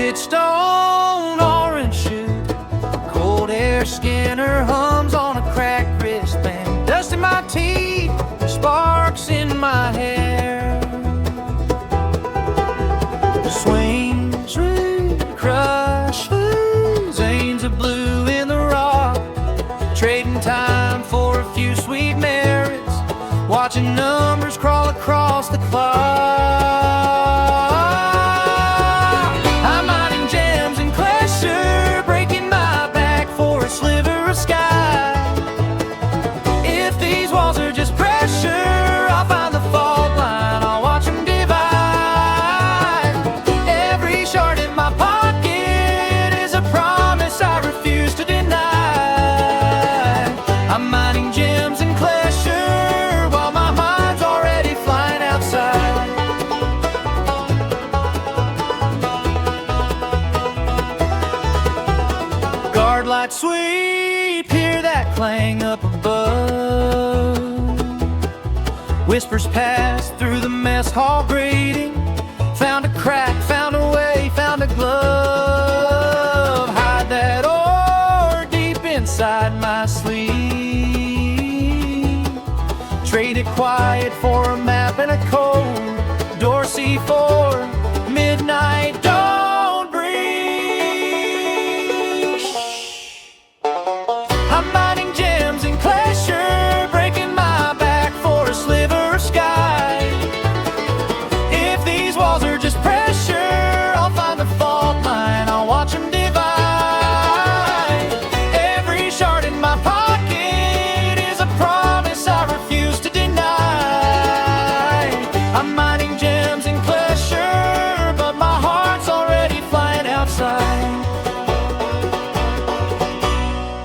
melted stone, orange shoe, cold air scanner hums on a cracked wristband, dust in my teeth, sparks in my hair. Swings, crushes, veins of blue in the rock, trading time for a few sweet merits, watching numbers crawl across the clock. I'm mining gems and Klesher, breaking my back for a sliver of sky. If these walls are just pressure, I'll find the fault line, I'll watch them divide. Every shard in my pocket is a promise I refuse to deny. I'm mining gems and Klesher while my mind's already flying outside. Guard light sweep, hear that clang up above. Whispers pass through the mess hall grating. Found a crack, found a way, found a glove. Hide that ore deep inside my sleeve. Trade it quiet for a map and a code. Dorsey for midnight, don't breathe. I'm mining gems and Klesher, breaking my back for a sliver of sky. If these walls are just pressure, I'll find the fault line, I'll watch them divide. Every shard in my pocket is a promise I refuse to deny. I'm mining gems and Klesher, but my heart's already flying outside.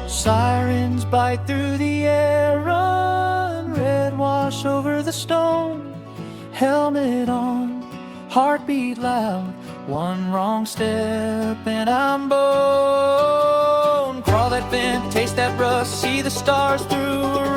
Sirens bite through the air, run, red wash over the stone. Helmet on, heartbeat loud, one wrong step and I'm bone. Crawl that vent, taste that rust, see the stars through a